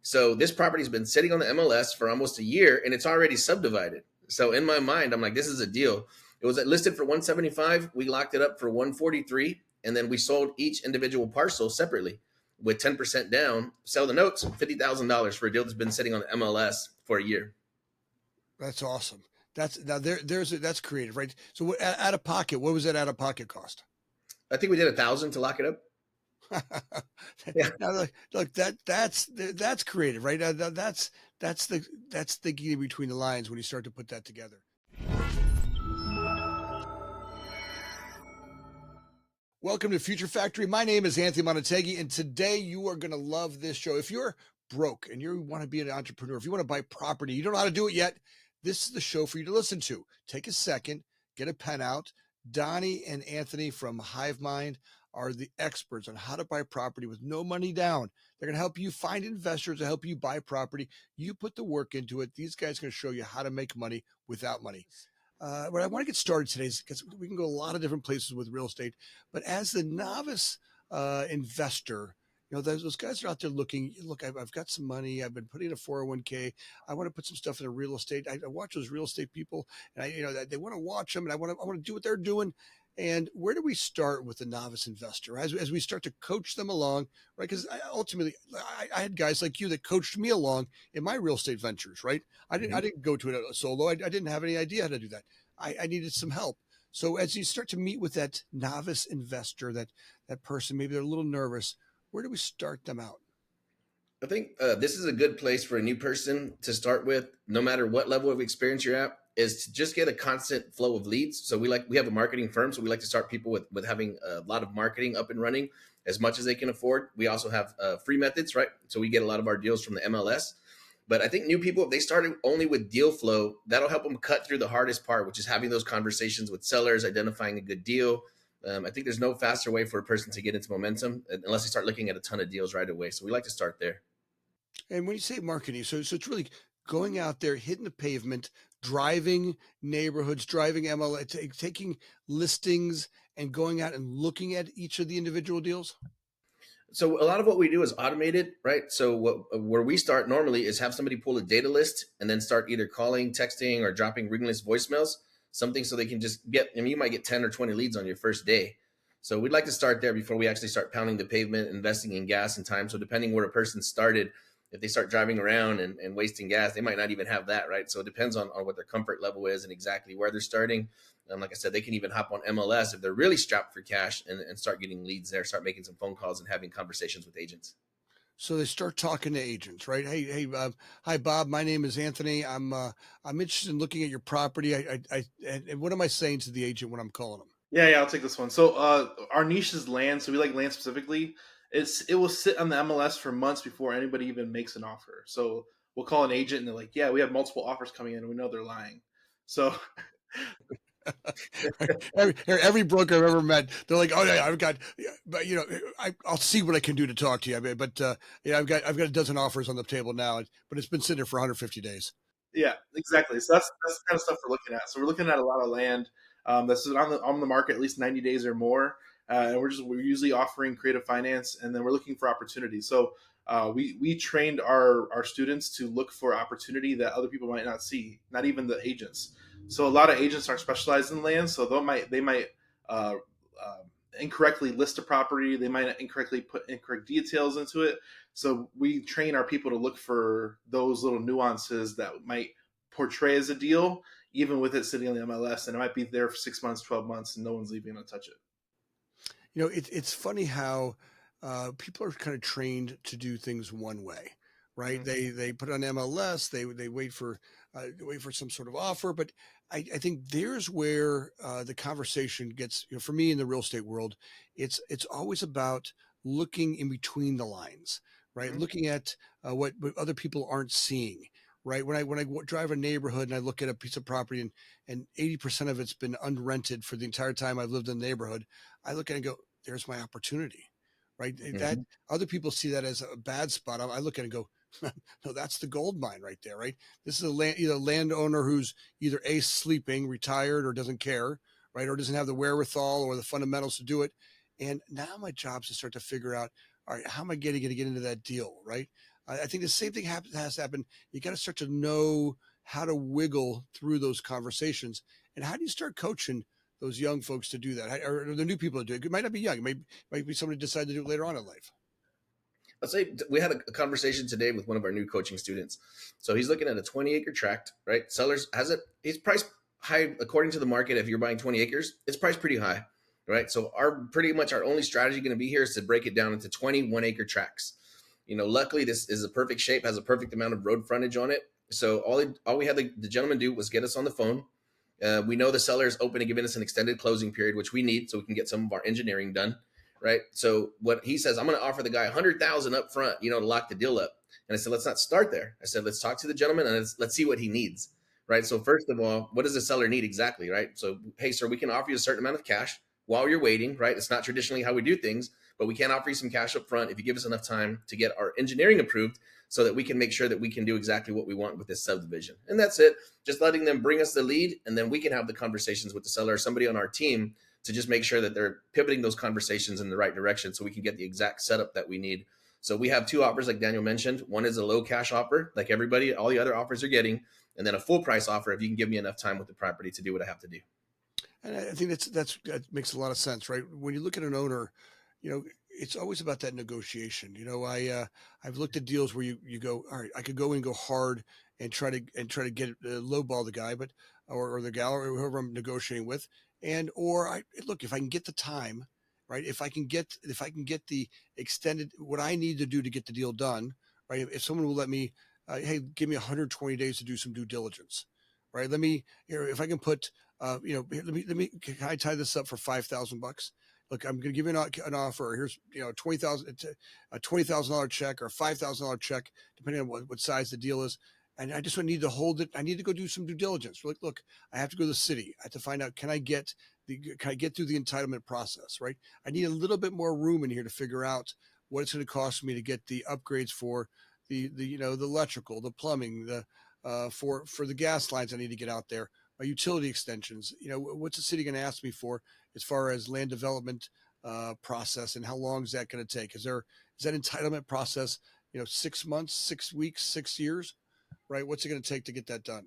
So this property's been sitting on the MLS for almost a year and it's already subdivided. So in my mind, I'm like, this is a deal. It was listed for 175. We locked it up for 143. And then we sold each individual parcel separately with 10% down, sell the notes, $50,000 for a deal that's been sitting on the MLS for a year. That's awesome. That's creative, right? So out of pocket, what was that out of pocket cost? I think we did 1,000 to lock it up. Yeah. Now, look, that's creative, right? That's thinking in between the lines when you start to put that together. Welcome to Future Factory. My name is Anthony Amunategui, and today you are going to love this show. If you're broke and you want to be an entrepreneur, if you want to buy property, you don't know how to do it yet, this is the show for you to listen to. Take a second, get a pen out. Donnie and Anthony from Hive Mind are the experts on how to buy property with no money down. They're going to help you find investors to help you buy property. You put the work into it. These guys are going to show you how to make money without money. But I want to get started today because we can go a lot of different places with real estate. But as the novice investor, you know, those guys are out there looking, look, I've got some money. I've been putting in a 401k. I want to put some stuff into real estate. I watch those real estate people and they want to watch them and I want to do what they're doing. And where do we start with the novice investor as we start to coach them along, right? Because ultimately, I had guys like you that coached me along in my real estate ventures, right? I didn't go to it solo. I didn't have any idea how to do that. I needed some help. So as you start to meet with that novice investor, that person, maybe they're a little nervous, where do we start them out? I think this is a good place for a new person to start with, no matter what level of experience you're at, is to just get a constant flow of leads. So we have a marketing firm, so we like to start people with having a lot of marketing up and running as much as they can afford. We also have free methods, right? So we get a lot of our deals from the MLS. But I think new people, if they started only with deal flow, that'll help them cut through the hardest part, which is having those conversations with sellers, identifying a good deal. I think there's no faster way for a person to get into momentum unless they start looking at a ton of deals right away. So we like to start there. And when you say marketing, so it's really going out there, hitting the pavement, driving neighborhoods, driving MLS, taking listings and going out and looking at each of the individual deals. So a lot of what we do is automated, right? So where we start normally is have somebody pull a data list and then start either calling, texting, or dropping ringless voicemails, something so they can just get, I mean, you might get 10 or 20 leads on your first day. So we'd like to start there before we actually start pounding the pavement, investing in gas and time. So depending where a person started, if they start driving around and wasting gas, they might not even have that, right? So it depends on what their comfort level is and exactly where they're starting. And like I said, they can even hop on MLS if they're really strapped for cash and start getting leads there, start making some phone calls and having conversations with agents. So they start talking to agents, right? Hey, hi, Bob. My name is Anthony. I'm interested in looking at your property. And what am I saying to the agent when I'm calling them? Yeah, I'll take this one. So our niche is land, so we like land specifically. It will sit on the MLS for months before anybody even makes an offer. So we'll call an agent and they're like, "Yeah, we have multiple offers coming in, and we know they're lying." So every broker I've ever met, they're like, "Oh yeah, I've got, but I'll see what I can do to talk to you." But I've got a dozen offers on the table now, but it's been sitting there for 150 days. yeah, exactly. So that's the kind of stuff we're looking at. So we're looking at a lot of land that's on the market at least 90 days or more, and we're usually offering creative finance, and then we're looking for opportunities. So we trained our students to look for opportunity that other people might not see, not even the agents. So a lot of agents aren't specialized in land, so they might uh, uh, incorrectly list a property. They might incorrectly put incorrect details into it. So we train our people to look for those little nuances that might portray as a deal, even with it sitting on the MLS, and it might be there for 6 months, 12 months, and no one's even going to touch it. It's funny how people are kind of trained to do things one way, right? Mm-hmm. They put on MLS, they wait for some sort of offer, but I think there's where the conversation gets. For me in the real estate world, it's always about looking in between the lines, right? Mm-hmm. Looking at what other people aren't seeing. Right. When I drive a neighborhood and I look at a piece of property and 80% of it's been unrented for the entire time I've lived in the neighborhood, I look at it and go, there's my opportunity, right? That other people see that as a bad spot. I look at it and go, no, that's the gold mine right there, right? This is either landowner who's either sleeping, retired, or doesn't care, right, or doesn't have the wherewithal or the fundamentals to do it. And now my job is to start to figure out, all right, how am I going to get into that deal, right? I think the same thing has to happen. You got to start to know how to wiggle through those conversations. And how do you start coaching those young folks to do that, or the new people to do it? It might not be young. Might be somebody decide to do it later on in life. Let's say we had a conversation today with one of our new coaching students. So he's looking at a 20-acre tract, right? Sellers has it. He's priced high according to the market. If you're buying 20 acres, it's priced pretty high, right? So pretty much our only strategy going to be here is to break it down into 21-acre tracts. Luckily this is a perfect shape, has a perfect amount of road frontage on it. So all we had the gentleman do was get us on the phone. We know the seller is open to giving us an extended closing period, which we need so we can get some of our engineering done, right? So what he says, I'm going to offer the guy 100,000 up front, to lock the deal up. And I said, let's not start there. I said, let's talk to the gentleman and let's see what he needs, right? So first of all, what does the seller need exactly, right? So, hey, sir, we can offer you a certain amount of cash while you're waiting, right? It's not traditionally how we do things, but we can offer you some cash up front if you give us enough time to get our engineering approved so that we can make sure that we can do exactly what we want with this subdivision. And that's it. Just letting them bring us the lead, and then we can have the conversations with the seller or somebody on our team to just make sure that they're pivoting those conversations in the right direction so we can get the exact setup that we need. So we have two offers, like Daniel mentioned. One is a low cash offer, like everybody, all the other offers are getting, and then a full price offer if you can give me enough time with the property to do what I have to do. And I think that makes a lot of sense, right? When you look at an owner, it's always about that negotiation. I've looked at deals where you go, all right, I could go and go hard and try to get lowball the guy, but or the gal or whoever I'm negotiating with, or I look, if I can get the time, right? If I can get the extended what I need to do to get the deal done, right? If someone will let me, hey, give me 120 days to do some due diligence, right? Let me if I can put can I tie this up for $5,000? Look, I'm going to give you an offer. Here's a $20,000 check or a $5,000 check, depending on what size the deal is. And I just need to hold it. I need to go do some due diligence. Look, I have to go to the city. I have to find out, can I get through the entitlement process, right? I need a little bit more room in here to figure out what it's going to cost me to get the upgrades for the electrical, the plumbing, the for the gas lines I need to get out there, my utility extensions. What's the city going to ask me for as far as land development process, and how long is that going to take? Is that entitlement process 6 months, 6 weeks, 6 years, right? What's it going to take to get that done?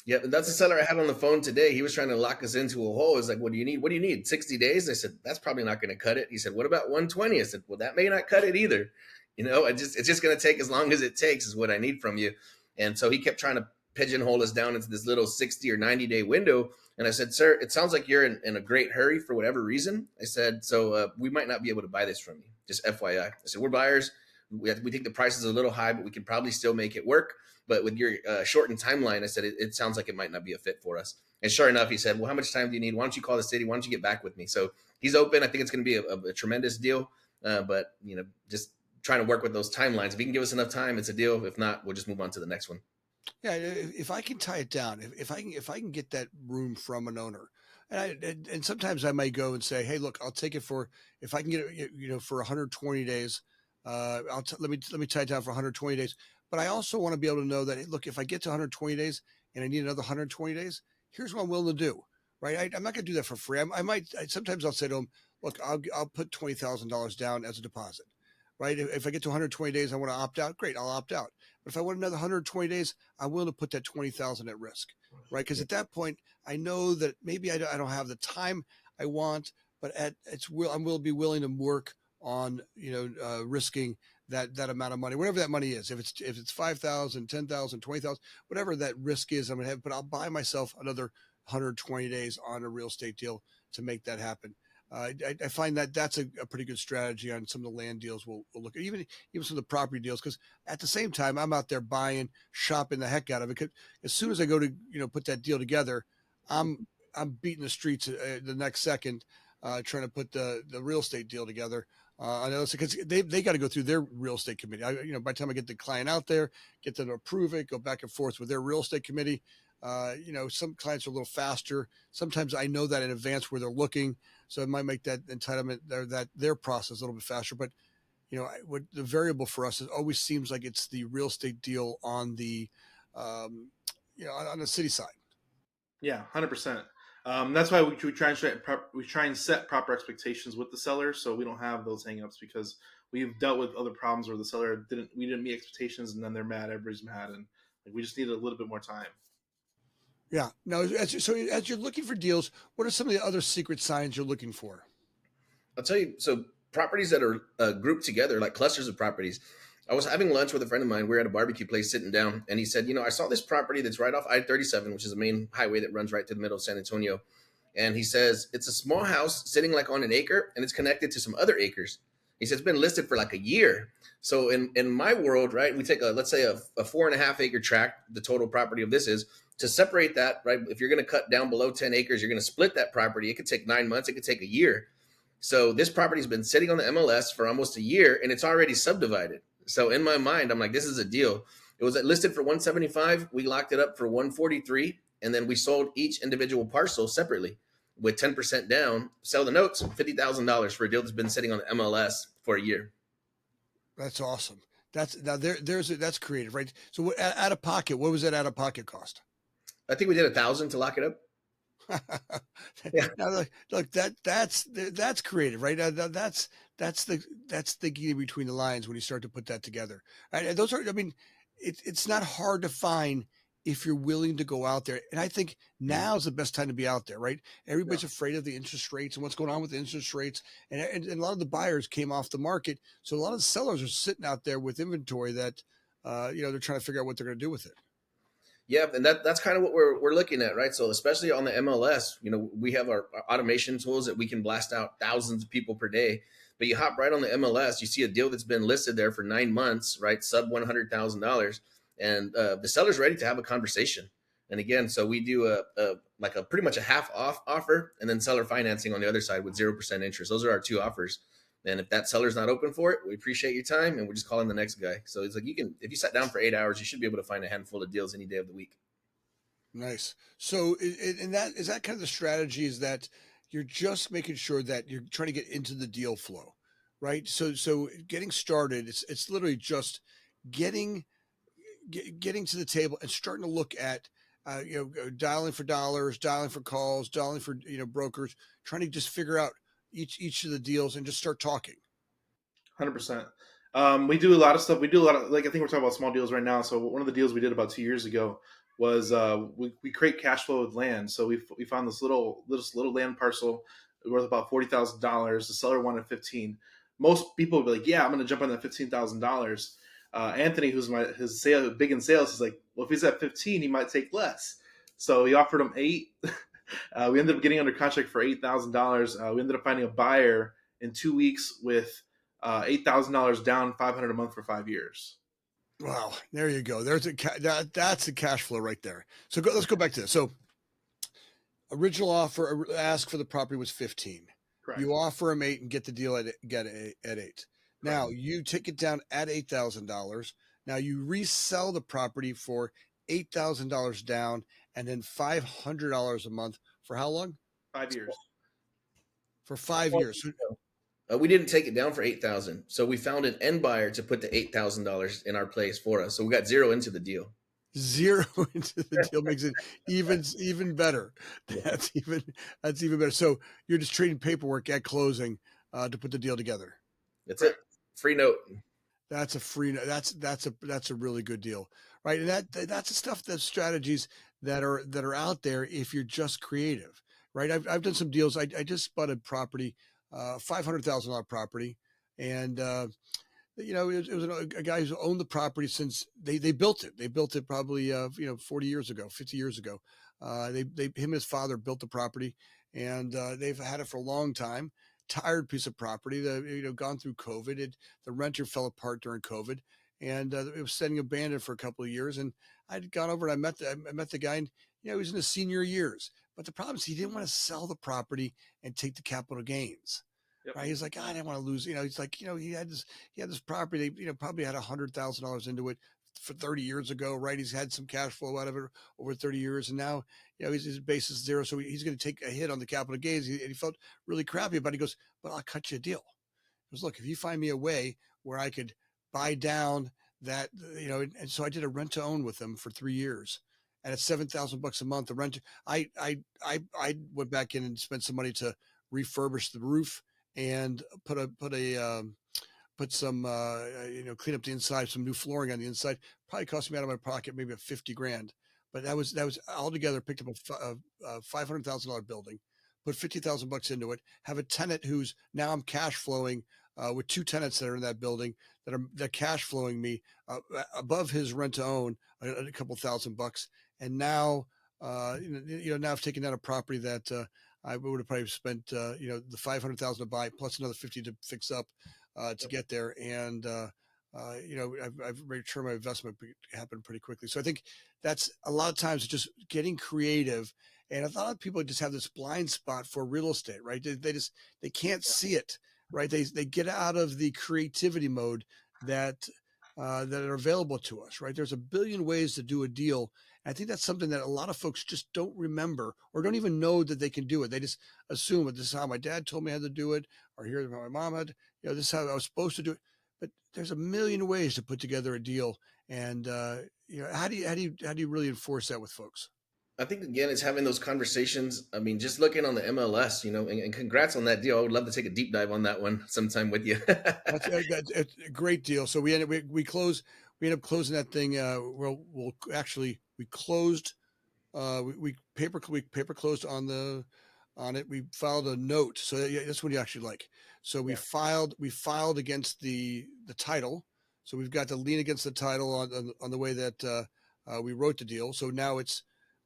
Yeah, that's the seller I had on the phone today. He was trying to lock us into a hole. He's like, what do you need? What do you need? 60 days? I said, that's probably not going to cut it. He said, what about 120? I said, well, that may not cut it either. It's just going to take as long as it takes is what I need from you. And so he kept trying to pigeonhole us down into this little 60 or 90-day window. And I said, sir, it sounds like you're in a great hurry for whatever reason. I said, so we might not be able to buy this from you. Just FYI. I said, we're buyers. We think the price is a little high, but we can probably still make it work. But with your shortened timeline, I said, it sounds like it might not be a fit for us. And sure enough, he said, well, how much time do you need? Why don't you call the city? Why don't you get back with me? So he's open. I think it's going to be a tremendous deal. But, just trying to work with those timelines. If he can give us enough time, it's a deal. If not, we'll just move on to the next one. Yeah, if I can tie it down, if I can get that room from an owner, and sometimes I might go and say, hey, look, I'll take it for, if I can get it, for 120 days. Let me tie it down for 120 days. But I also want to be able to know that, hey, look, if I get to 120 days and I need another 120 days, here's what I'm willing to do, right? I'm not going to do that for free. Sometimes I'll say to them, look, I'll put $20,000 down as a deposit, right? If I get to 120 days, I want to opt out. Great, I'll opt out. But if I want another 120 days, I'm willing to put that 20,000 at risk, right? Because at that point, I know that maybe I don't have the time I want, but I will be willing to work on risking that amount of money, whatever that money is. If it's 5,000, 10,000, 20,000, whatever that risk is, I'm gonna have. But I'll buy myself another 120 days on a real estate deal to make that happen. I find that that's a pretty good strategy on some of the land deals. We'll look at even some of the property deals, because at the same time I'm out there buying, shopping the heck out of it. Because as soon as I go to put that deal together, I'm beating the streets the next second, trying to put the real estate deal together. I know because they got to go through their real estate committee. By the time I get the client out there, get them to approve it, go back and forth with their real estate committee. Some clients are a little faster. Sometimes I know that in advance where they're looking, so it might make that entitlement or their process a little bit faster. But what the variable for us, it always seems like it's the real estate deal on the on the city side. Yeah, 100%. That's why we try and set proper expectations with the seller, so we don't have those hangups, because we've dealt with other problems where the seller we didn't meet expectations, and then they're mad, everybody's mad, and like, we just need a little bit more time. Yeah. Now, as you're looking for deals, what are some of the other secret signs you're looking for? I'll tell you. So properties that are grouped together, like clusters of properties. I was having lunch with a friend of mine. We were at a barbecue place sitting down, and he said, I saw this property that's right off I-37, which is the main highway that runs right to the middle of San Antonio. And he says, it's a small house sitting like on an acre, and it's connected to some other acres. He says, it's been listed for like a year. So in my world, right, we take let's say a 4.5 acre tract, the total property of this is, to separate that, right? If you're going to cut down below 10 acres, you're going to split that property. It could take 9 months. It could take a year. So this property has been sitting on the MLS for almost a year, and it's already subdivided. So in my mind, I'm like, this is a deal. It was listed for 175. We locked it up for 143, and then we sold each individual parcel separately with 10% down. Sell the notes, $50,000 for a deal that's been sitting on the MLS for a year. That's awesome. That's creative, right? So out of pocket, what was that out of pocket cost? I think we did $1,000 to lock it up. Yeah. Now, look, that's creative, right? That's thinking between the lines when you start to put that together. Right? And those are, I mean, it's not hard to find if you're willing to go out there. And I think now is the best time to be out there, right? Everybody's afraid of the interest rates and what's going on with the interest rates. And a lot of the buyers came off the market. So a lot of the sellers are sitting out there with inventory that, they're trying to figure out what they're going to do with it. Yeah, and that's kind of what we're looking at, right? So especially on the MLS, we have our automation tools that we can blast out thousands of people per day. But you hop right on the MLS, you see a deal that's been listed there for 9 months, right? Sub $100,000, and the seller's ready to have a conversation. And again, so we do a pretty much a half off offer, and then seller financing on the other side with 0% interest. Those are our two offers. And if that seller's not open for it, we appreciate your time, and we're just calling the next guy. So it's like if you sat down for 8 hours, you should be able to find a handful of deals any day of the week. Nice. So, and is that kind of the strategy, is that you're just making sure that you're trying to get into the deal flow, right? So getting started, it's literally just getting to the table and starting to look at, dialing for dollars, dialing for calls, dialing for, brokers, trying to just figure out each of the deals and just start talking. 100%. We do a lot of stuff. We do a lot of, like, I think we're talking about small deals right now. So one of the deals we did about 2 years ago was we create cash flow with land. So we found this little land parcel worth about $40,000. The seller wanted 15. Most people would be like, yeah, I'm going to jump on that $15,000. Anthony, who's big in sales, is like, well, if he's at 15, he might take less. So he offered him 8. We ended up getting under contract for $8,000. We ended up finding a buyer in 2 weeks with $8,000 down, $500 a month for 5 years. Wow, there you go. That's the cash flow right there. So let's go back to this. So original offer ask for the property was 15. Correct. You offer him 8 and get the deal at 8. Now you take it down at $8,000. Now you resell the property for $8,000 down, and then $500 a month for how long? 5 years. For 5 years. We didn't take it down for $8,000, so we found an end buyer to put the $8,000 in our place for us. So we got zero into the deal. Zero into the deal makes it even better. That's even better. So you're just trading paperwork at closing to put the deal together. That's it. Free note. That's a free note. That's a really good deal, right? And that's the stuff, the strategies that are out there if you're just creative, right? I've done some deals. I just bought a property, $500,000 property, and it was a guy who's owned the property since they built it. They built it probably 40 years ago, 50 years ago. Him and his father built the property, and they've had it for a long time. Tired piece of property. Gone through COVID. The renter fell apart during COVID, and it was sitting abandoned for a couple of years. And I'd gone over and I met the guy, and he was in his senior years. But the problem is he didn't want to sell the property and take the capital gains. Yep. Right? He's like, I didn't want to lose. He's like, he had this property. Probably had $100,000 into it for 30 years ago. Right? He's had some cash flow out of it over 30 years, and now his base is zero, so he's going to take a hit on the capital gains. And he felt really crappy about it. He goes, but I'll cut you a deal. He goes, look, if you find me a way where I could buy down that, and so I did a rent to own with them for 3 years. And at $7,000 a month, the rent, I went back in and spent some money to refurbish the roof and put a put some, clean up the inside, some new flooring on the inside. Probably cost me out of my pocket maybe a 50 grand. But that was altogether picked up a $500,000 building, put 50,000 bucks into it, have a tenant who's now I'm cash flowing with two tenants that are in that building that cash flowing me above his rent to own a couple $1,000 bucks. And now, now I've taken down a property that I would have probably spent, the 500,000 to buy plus another 50 to fix up to get there. And, I've returned my investment happen pretty quickly. So I think that's a lot of times just getting creative. And a lot of people just have this blind spot for real estate, right? They can't see it, right? They get out of the creativity mode that that are available to us, right? There's a billion ways to do a deal. And I think that's something that a lot of folks just don't remember or don't even know that they can do it. They just assume that this is how my dad told me how to do it, or here's how my mom had, this is how I was supposed to do it. But there's a million ways to put together a deal. And how do you really enforce that with folks? I think again, it's having those conversations. I mean, just looking on the MLS, and congrats on that deal. I would love to take a deep dive on that one sometime with you. That's a great deal. So we ended up closing that thing. We closed. We paper closed on it. We filed a note. So that's what you actually like. So we filed against the title. So we've got the lien against the title on the way that we wrote the deal. So now it's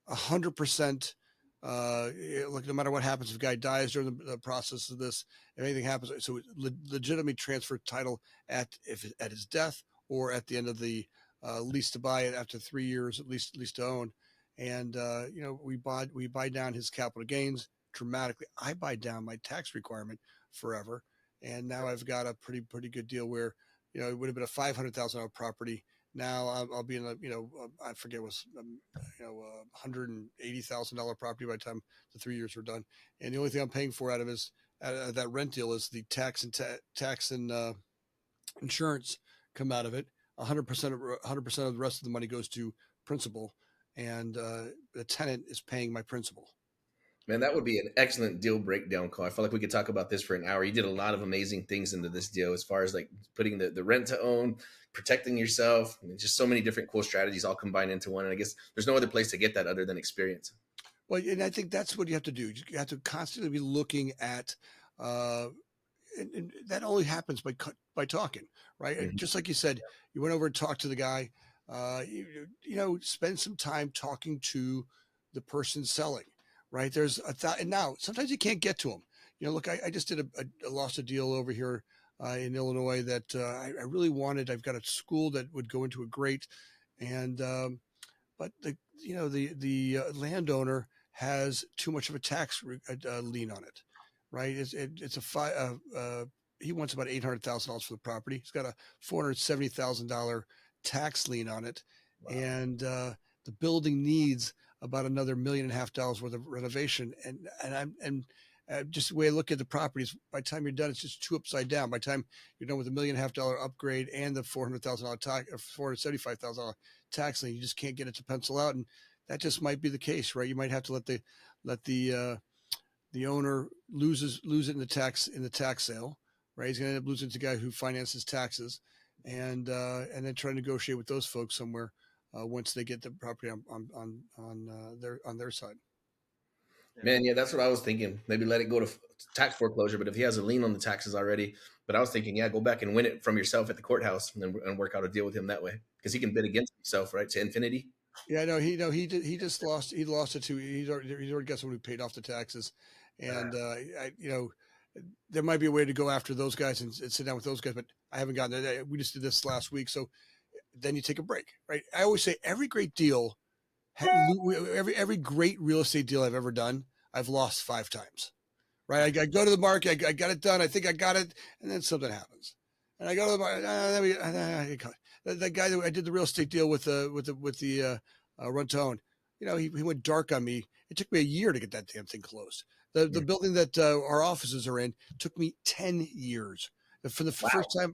100%. Look, no matter what happens, if a guy dies during the process of this, if anything happens, so it legitimately transfer title at his death or at the end of the lease to buy it after 3 years, at least to own. And we buy down his capital gains dramatically. I buy down my tax requirement forever, and now I've got a pretty good deal where it would have been a $500,000 property. Now I'll be in I forget it was $180,000 property by the time the 3 years were done, and the only thing I'm paying for out of that rent deal is the tax and insurance come out of it. 100% of the rest of the money goes to principal, and the tenant is paying my principal. Man, that would be an excellent deal breakdown call. I feel like we could talk about this for an hour. You did a lot of amazing things into this deal as far as like putting the rent to own, protecting yourself, just so many different cool strategies all combined into one. And I guess there's no other place to get that other than experience. Well, and I think that's what you have to do. You have to constantly be looking at, and that only happens by talking, right? Mm-hmm. Just like you said, you went over and talked to the guy. Spend some time talking to the person selling. Right. There's and now sometimes you can't get to them. Look, I just lost a deal over here in Illinois that I really wanted. I've got a school that would go into a great, and but the landowner has too much of a tax lien on it. Right. It's he wants about $800,000 for the property. He's got a $470,000 tax lien on it. Wow. And the building needs about another $1.5 million worth of renovation. And just the way I look at the properties, by the time you're done, it's just too upside down. By the time you're done with the $1.5 million upgrade and the $400,000 tax or $475,000 tax lien, you just can't get it to pencil out. And that just might be the case, right? You might have to let the owner lose it in the tax sale, right? He's going to end up losing to the guy who finances taxes, and then try to negotiate with those folks somewhere. Once they get the property on their side. Man, yeah, that's what I was thinking. Maybe let it go to tax foreclosure. But if he has a lien on the taxes already, but I was thinking, go back and win it from yourself at the courthouse and work out a deal with him that way, because he can bid against himself, right, to infinity. Yeah, no, he just lost. He lost it to. He's already got someone who paid off the taxes, and there might be a way to go after those guys and sit down with those guys, but I haven't gotten there. We just did this last week, so. Then you take a break, right? I always say every great deal, every great real estate deal I've ever done, I've lost 5 times, right? I go to the market, I got it done, I think I got it, and then something happens, and I go to the market. That guy that I did the real estate deal with the run to own, he went dark on me. It took me a year to get that damn thing closed. The building that our offices are in took me 10 years. For the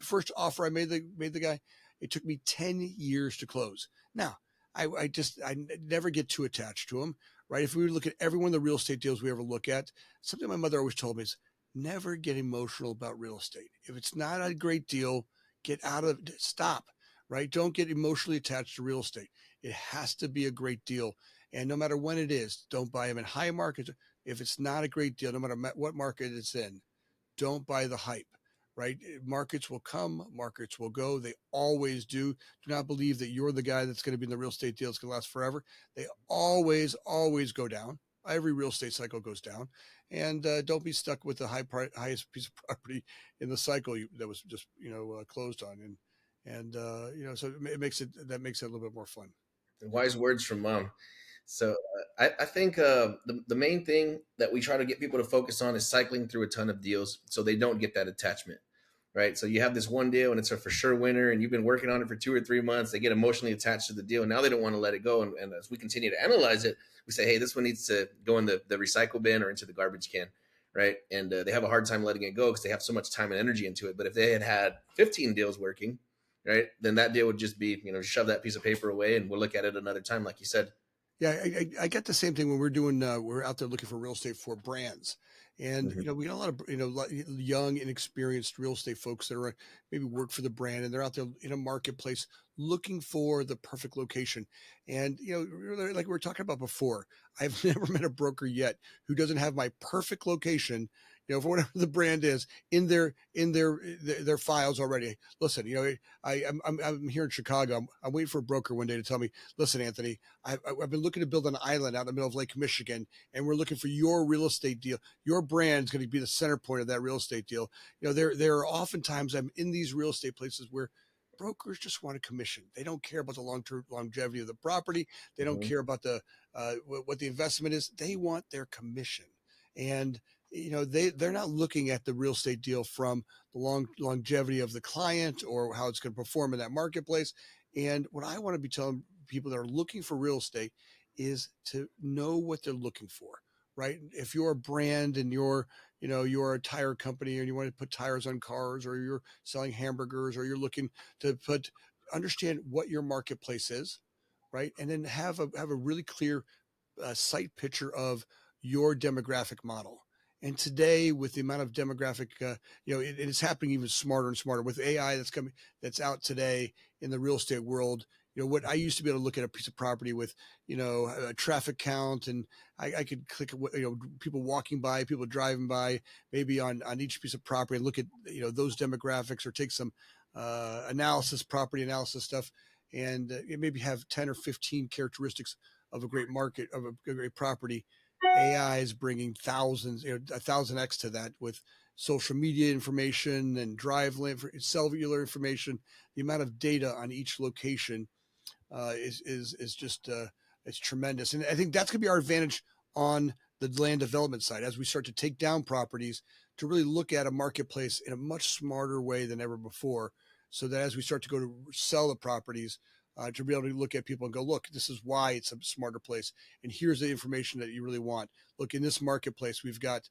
first offer I made the guy. It took me 10 years to close. Now, I never get too attached to them, right? If we look at every one of the real estate deals we ever look at, something my mother always told me is never get emotional about real estate. If it's not a great deal, Get out of stop, right? Don't get emotionally attached to real estate. It has to be a great deal. And no matter when it is, don't buy them in high markets. If it's not a great deal, no matter what market it's in, don't buy the hype, right? Markets will come, markets will go. They always do. Do not believe that you're the guy that's going to be in the real estate deal. It's going to last forever. They always go down. Every real estate cycle goes down. And don't be stuck with the highest piece of property in the cycle that was just, closed on. So that makes it a little bit more fun. Wise words from mom. So I think the main thing that we try to get people to focus on is cycling through a ton of deals so they don't get that attachment, right? So you have this one deal and it's a for sure winner and you've been working on it for 2 or 3 months. They get emotionally attached to the deal and now they don't want to let it go. And as we continue to analyze it, we say, hey, this one needs to go in the recycle bin or into the garbage can, right? And they have a hard time letting it go because they have so much time and energy into it. But if they had 15 deals working, right, then that deal would just be, shove that piece of paper away and we'll look at it another time, like you said. Yeah, I get the same thing when we're out there looking for real estate for brands. And, Mm-hmm. we got a lot of, young, inexperienced real estate folks that are maybe work for the brand and they're out there in a marketplace looking for the perfect location. And, really, like we were talking about before, I've never met a broker yet who doesn't have my perfect location, for whatever the brand is in their files already. Listen, I'm here in Chicago. I'm waiting for a broker one day to tell me, listen, Anthony, I've been looking to build an island out in the middle of Lake Michigan, and we're looking for your real estate deal. Your brand is going to be the center point of that real estate deal. There are oftentimes I'm in these real estate places where brokers just want a commission. They don't care about the long-term longevity of the property. They don't Mm-hmm. care about what the investment is. They want their commission, and they're not looking at the real estate deal from the longevity of the client or how it's going to perform in that marketplace. And what I want to be telling people that are looking for real estate is to know what they're looking for, right? If you're a brand and you're a tire company and you want to put tires on cars, or you're selling hamburgers, or you're looking to understand what your marketplace is, right? And then have a really clear sight picture of your demographic model. And today, with the amount of demographic, it is happening even smarter and smarter with AI that's out today in the real estate world. What I used to be able to look at a piece of property with, a traffic count, and I could click, people walking by, people driving by, maybe on each piece of property, and look at, those demographics, or take some property analysis stuff, and maybe have 10 or 15 characteristics of a great market, of a great property. AI is bringing thousands, 1,000x to that with social media information and cellular information. The amount of data on each location is just it's tremendous, and I think that's going to be our advantage on the land development side as we start to take down properties, to really look at a marketplace in a much smarter way than ever before, so that as we start to go to sell the properties, to be able to look at people and go, look, this is why it's a smarter place, and here's the information that you really want. Look, in this marketplace, we've got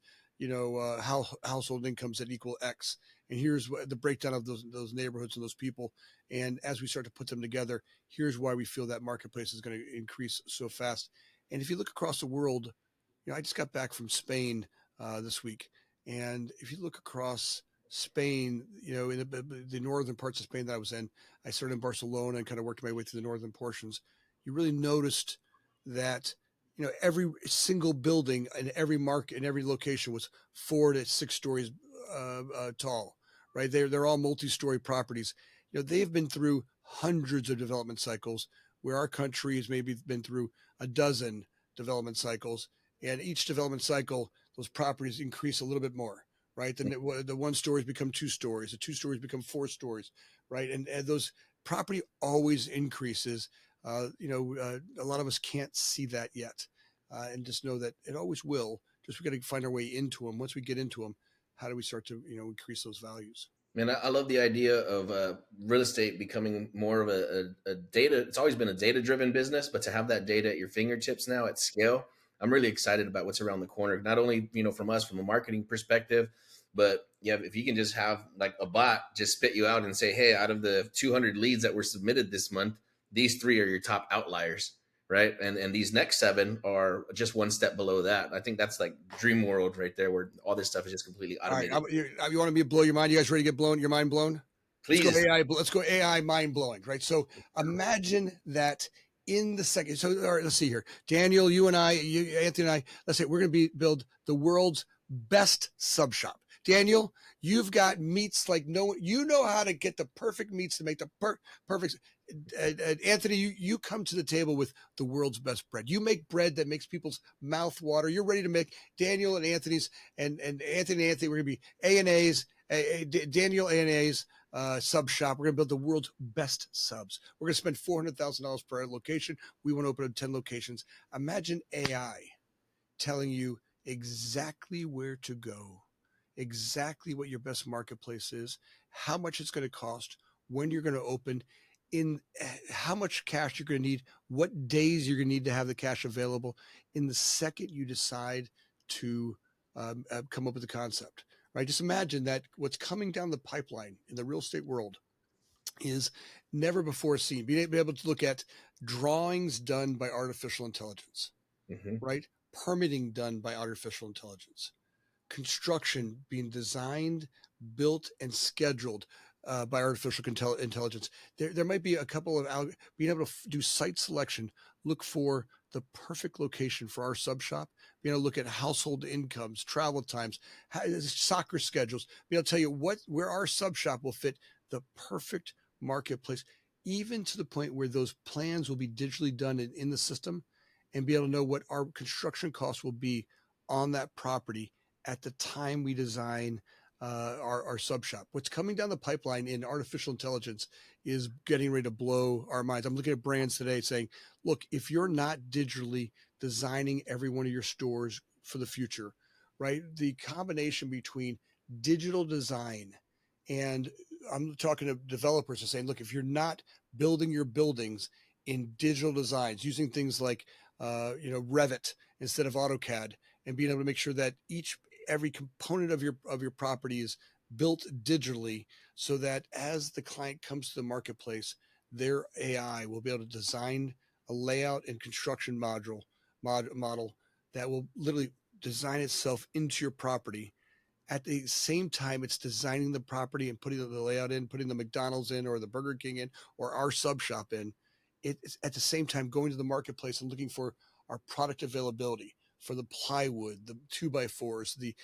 household incomes that equal X, and here's the breakdown of those neighborhoods and those people. And as we start to put them together, here's why we feel that marketplace is going to increase so fast. And if you look across the world, I just got back from Spain this week, and if you look across Spain, in the northern parts of Spain that I was in, I started in Barcelona and kind of worked my way through the northern portions. You really noticed that, every single building in every market, in every location, was 4 to 6 stories tall, right? They're all multi-story properties. They've been through hundreds of development cycles, where our country has maybe been through a dozen development cycles, and each development cycle, those properties increase a little bit more, right? The 1 stories become 2 stories, the 2 stories become 4 stories, right? And those property always increases. A lot of us can't see that yet, and just know that it always will. Just we got to find our way into them. Once we get into them, how do we start to increase those values? Man, I love the idea of real estate becoming more of a data. It's always been a data driven business, but to have that data at your fingertips now at scale, I'm really excited about what's around the corner. Not only from us from a marketing perspective, but yeah, if you can just have like a bot just spit you out and say, hey, out of the 200 leads that were submitted this month, these 3 are your top outliers, right? And these next 7 are just one step below that. I think that's like dream world right there, where all this stuff is just completely All right, automated. you want me to blow your mind? You guys ready to get your mind blown? Let's go Please. AI. Let's go AI mind blowing, right? So imagine that in the second. So all right, let's see here. Daniel, you and I, Anthony and I, let's say we're going to build the world's best sub shop. Daniel, you've got meats like no, you know how to get the perfect meats to make the perfect. Anthony, you come to the table with the world's best bread. You make bread that makes people's mouth water. You're ready to make Daniel and Anthony's and Anthony, we're going to be A&A's, Daniel A&A's sub shop. We're going to build the world's best subs. We're going to spend $400,000 per location. We want to open up 10 locations. Imagine AI telling you exactly where to go, exactly what your best marketplace is, how much it's going to cost, when you're going to open, in how much cash you're going to need, what days you're going to need to have the cash available in the second you decide to come up with the concept. Right? Just imagine that what's coming down the pipeline in the real estate world is never before seen. Being able to look at drawings done by artificial intelligence, Hmm. right? Permitting done by artificial intelligence, construction being designed, built, and scheduled by artificial intelligence. There might be a couple of being able to do site selection, look for the perfect location for our sub shop, being able to look at household incomes, travel times, soccer schedules, being able to tell you where our sub shop will fit the perfect marketplace, even to the point where those plans will be digitally done in the system, and be able to know what our construction costs will be on that property at the time we design our sub shop. What's coming down the pipeline in artificial intelligence is getting ready to blow our minds. I'm looking at brands today saying, look, if you're not digitally designing every one of your stores for the future, right? The combination between digital design and I'm talking to developers and saying, look, if you're not building your buildings in digital designs, using things like Revit instead of AutoCAD, and being able to make sure that every component of your property is built digitally, so that as the client comes to the marketplace, their AI will be able to design a layout and construction model that will literally design itself into your property. At the same time, it's designing the property and putting the layout in, putting the McDonald's in, or the Burger King in, or our sub shop in. It's at the same time going to the marketplace and looking for our product availability, for the plywood, the 2x4s,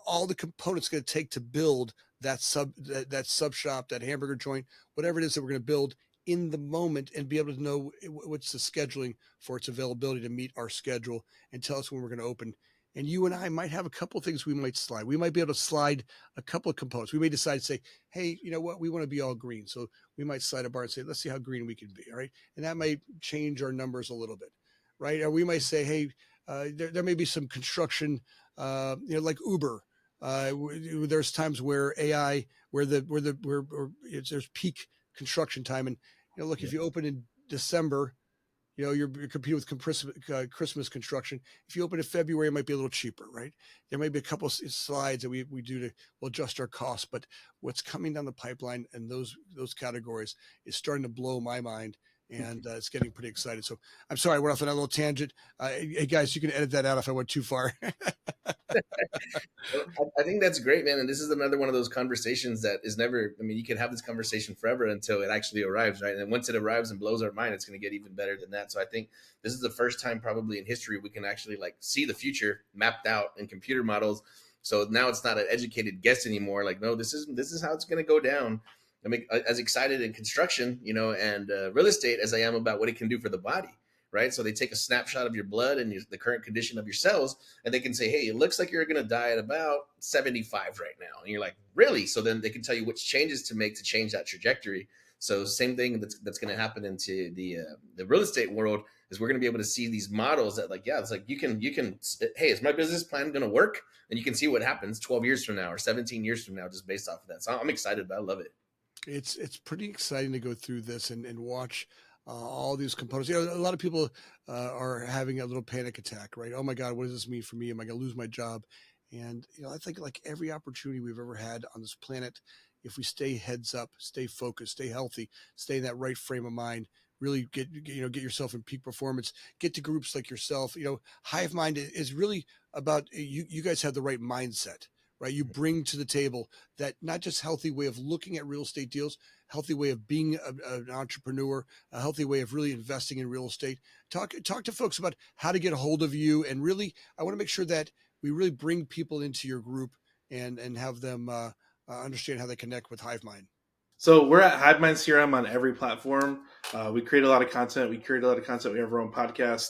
all the components going to take to build that sub shop, that hamburger joint, whatever it is that we're going to build in the moment, and be able to know what's the scheduling for its availability to meet our schedule and tell us when we're going to open. And you and I might have a couple of things we might slide. We might be able to slide a couple of components. We may decide to say, hey, you know what? We want to be all green. So we might slide a bar and say, let's see how green we can be. All right. And that might change our numbers a little bit. Right. Or we might say, hey, there may be some construction, like Uber. There's times where AI, where there's peak construction time. And, look, Yeah. if you open in December, you're competing with Christmas construction. If you open in February, it might be a little cheaper, right? There may be a couple of slides that we do we'll adjust our costs, but what's coming down the pipeline and those categories is starting to blow my mind, and it's getting pretty excited. So I'm sorry I went off on a little tangent. Hey guys, you can edit that out if I went too far. Well, I think that's great, man. And this is another one of those conversations that is never, I mean, you can have this conversation forever until it actually arrives, right? And once it arrives and blows our mind, it's going to get even better than that. So I think this is the first time probably in history we can actually like see the future mapped out in computer models. So now it's not an educated guess anymore. Like, no, this is how it's going to go down. I mean, as excited in construction, and real estate as I am about what it can do for the body, right? So they take a snapshot of your blood and the current condition of your cells, and they can say, hey, it looks like you're going to die at about 75 right now. And you're like, really? So then they can tell you which changes to make to change that trajectory. So same thing that's going to happen into the real estate world is we're going to be able to see these models that like, yeah, it's like you can, hey, is my business plan going to work? And you can see what happens 12 years from now or 17 years from now, just based off of that. So I'm excited, but I love it. It's pretty exciting to go through this and watch all these components. A lot of people are having a little panic attack, right? Oh my God, what does this mean for me? Am I going to lose my job? And I think like every opportunity we've ever had on this planet, if we stay heads up, stay focused, stay healthy, stay in that right frame of mind, really get yourself in peak performance, get to groups like yourself. Hive Mind is really about you. You guys have the right mindset, right? You bring to the table that not just healthy way of looking at real estate deals, healthy way of being an entrepreneur, a healthy way of really investing in real estate. Talk to folks about how to get a hold of you. And really, I want to make sure that we really bring people into your group and have them understand how they connect with Hive Mind. So we're at Hive Mind CRM on every platform. We create a lot of content. We have our own podcast.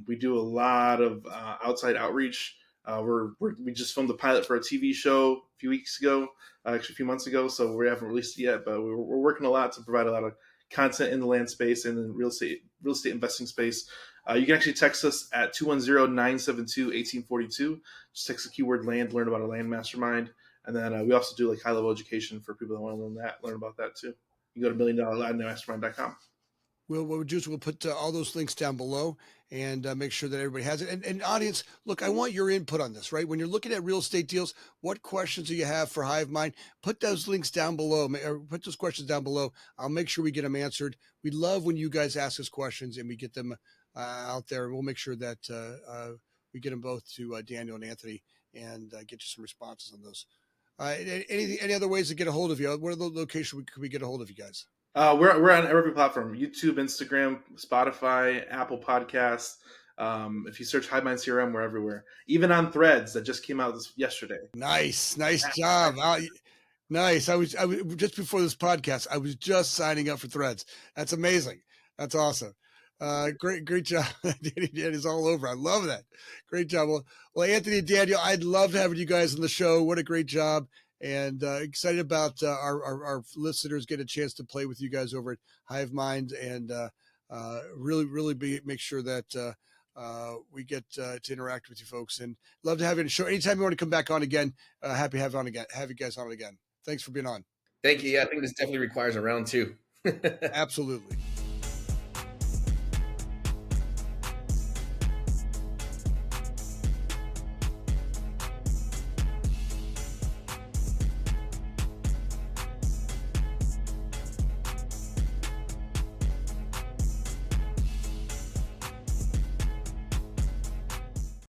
We do a lot of outside outreach. We just filmed a pilot for a TV show a few weeks ago, actually a few months ago. So we haven't released it yet, but we're working a lot to provide a lot of content in the land space and in real estate investing space. You can actually text us at 210-972-1842. Just text the keyword land, learn about a land mastermind. And then we also do like high level education for people that want to learn about that too. You go to $1,000,000landmastermind.com. What we'll do is we'll put all those links down below and make sure that everybody has it. And audience, look, I want your input on this, right? When you're looking at real estate deals, what questions do you have for Hive Mind? Put those links down below, or put those questions down below. I'll make sure we get them answered. We love when you guys ask us questions and we get them out there. We'll make sure that we get them both to Daniel and Anthony and get you some responses on those. Any other ways to get a hold of you? What are the locations could we get a hold of you guys? We're on every platform: YouTube, Instagram, Spotify, Apple Podcasts. If you search Hive Mind CRM, we're everywhere. Even on Threads that just came out yesterday. Nice job. Nice. I was just before this podcast, I was just signing up for Threads. That's amazing. That's awesome. Great job. Danny's all over. I love that. Great job. Well, Anthony and Daniel, I'd love having you guys on the show. What a great job. And excited about our listeners get a chance to play with you guys over at Hive Mind and really make sure that we get to interact with you folks, and love to have you on the show. Anytime you want to come back on again, happy to have you guys on again. Thanks for being on. Thank you. Yeah, I think this definitely requires a round two. Absolutely.